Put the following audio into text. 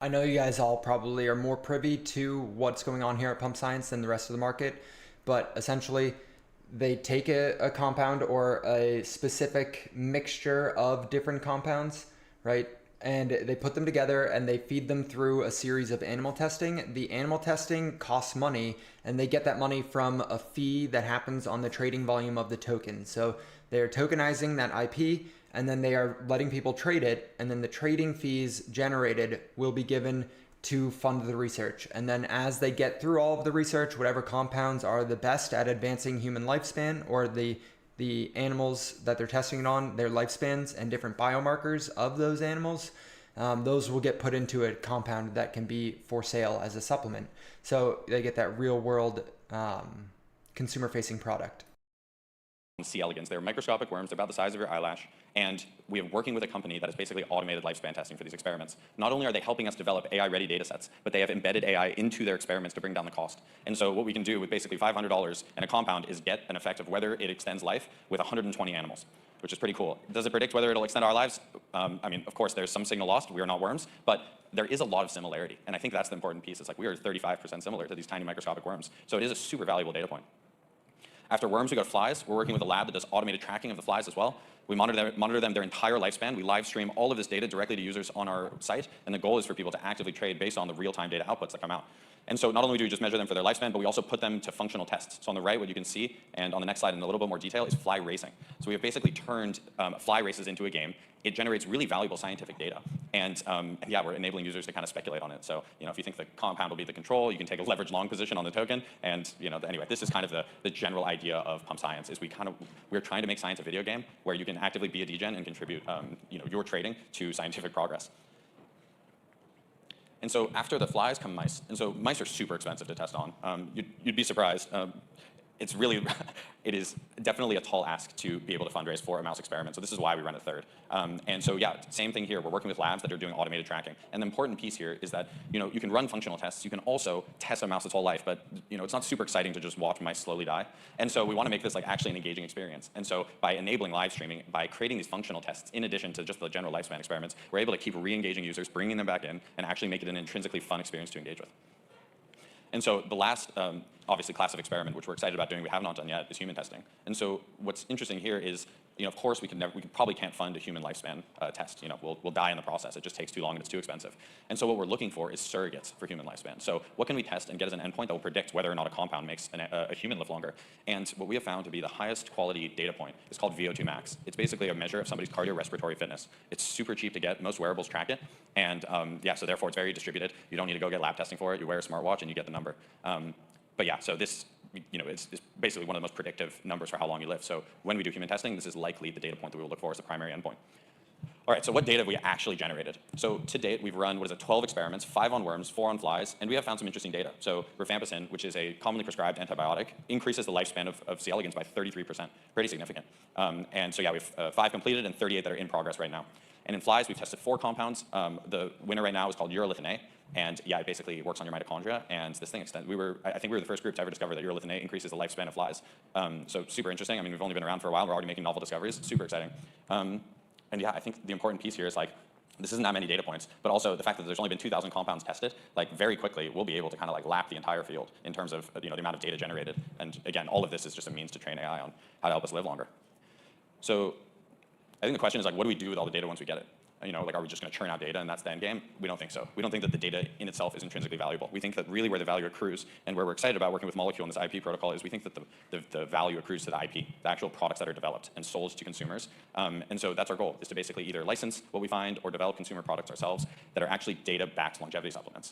I know you guys all probably are more privy to what's going on here at Pump Science than the rest of the market, but essentially they take a compound or a specific mixture of different compounds, right? And they put them together and they feed them through a series of animal testing. The animal testing costs money, and they get that money from a fee that happens on the trading volume of the token. So they're tokenizing that IP, and then they are letting people trade it, and then the trading fees generated will be given to fund the research. And then as they get through all of the research, whatever compounds are the best at advancing human lifespan, or the animals that they're testing it on, their lifespans and different biomarkers of those animals, those will get put into a compound that can be for sale as a supplement. So they get that real world consumer facing product. C. elegans. They're microscopic worms. They're about the size of your eyelash. And we are working with a company that has basically automated lifespan testing for these experiments. Not only are they helping us develop AI-ready datasets, but they have embedded AI into their experiments to bring down the cost. And so what we can do with basically $500 and a compound is get an effect of whether it extends life with 120 animals, which is pretty cool. Does it predict whether it'll extend our lives? I mean, of course, there's some signal lost. We are not worms, but there is a lot of similarity. And I think that's the important piece. It's like we are 35% similar to these tiny microscopic worms. So it is a super valuable data point. After worms, we go to flies. We're working with a lab that does automated tracking of the flies as well. We monitor them their entire lifespan. We live stream all of this data directly to users on our site, and the goal is for people to actively trade based on the real-time data outputs that come out. And so not only do we just measure them for their lifespan, but we also put them to functional tests. So on the right, what you can see, and on the next slide in a little bit more detail, is fly racing. So we have basically turned fly races into a game. It generates really valuable scientific data. And yeah, we're enabling users to kind of speculate on it. So if you think the compound will be the control, you can take a leverage long position on the token. And anyway, this is kind of the general idea of Pump Science, is we're trying to make science a video game where you can actively be a degen and contribute your trading to scientific progress. And so after the flies come mice. And so mice are super expensive to test on. You'd be surprised. It is definitely a tall ask to be able to fundraise for a mouse experiment. So this is why we run a third. And so yeah, same thing here. We're working with labs that are doing automated tracking. And the important piece here is that you can run functional tests. You can also test a mouse its whole life, but it's not super exciting to just watch mice slowly die. And so we want to make this like actually an engaging experience. And so by enabling live streaming, by creating these functional tests in addition to just the general lifespan experiments, we're able to keep re-engaging users, bringing them back in, and actually make it an intrinsically fun experience to engage with. And so the last, obviously, class of experiment, which we're excited about doing, we have not done yet, is human testing. And so what's interesting here is, of course, we probably can't fund a human lifespan test. We'll die in the process. It just takes too long and it's too expensive. And so what we're looking for is surrogates for human lifespan. So what can we test and get as an endpoint that will predict whether or not a compound makes a human live longer? And what we have found to be the highest quality data point is called VO2 max. It's basically a measure of somebody's cardiorespiratory fitness. It's super cheap to get. Most wearables track it. And yeah, so therefore it's very distributed. You don't need to go get lab testing for it. You wear a smartwatch and you get the number. But yeah, so this it's basically one of the most predictive numbers for how long you live. So when we do human testing, this is likely the data point that we will look for as the primary endpoint. All right, so what data have we actually generated? So to date, we've run, 12 experiments, 5 on worms, 4 on flies, and we have found some interesting data. So rifampicin, which is a commonly prescribed antibiotic, increases the lifespan of C. elegans by 33%, pretty significant. And so yeah, we have 5 completed and 38 that are in progress right now. And in flies, we've tested 4 compounds. The winner right now is called urolithin A. And yeah, it basically works on your mitochondria. And this thing extends. I think we were the first group to ever discover that urolithin A increases the lifespan of flies. So super interesting. I mean, we've only been around for a while. We're already making novel discoveries. Super exciting. And yeah, I think the important piece here is like, this isn't that many data points, but also the fact that there's only been 2,000 compounds tested, like very quickly we'll be able to kind of like lap the entire field in terms of the amount of data generated. And again, all of this is just a means to train AI on how to help us live longer. So I think the question is like, what do we do with all the data once we get it? Like, are we just going to churn out data and that's the end game? We don't think so. We don't think that the data in itself is intrinsically valuable. We think that really where the value accrues and where we're excited about working with Molecule in this IP protocol is we think that the value accrues to the IP, the actual products that are developed and sold to consumers. And so that's our goal, is to basically either license what we find or develop consumer products ourselves that are actually data-backed longevity supplements.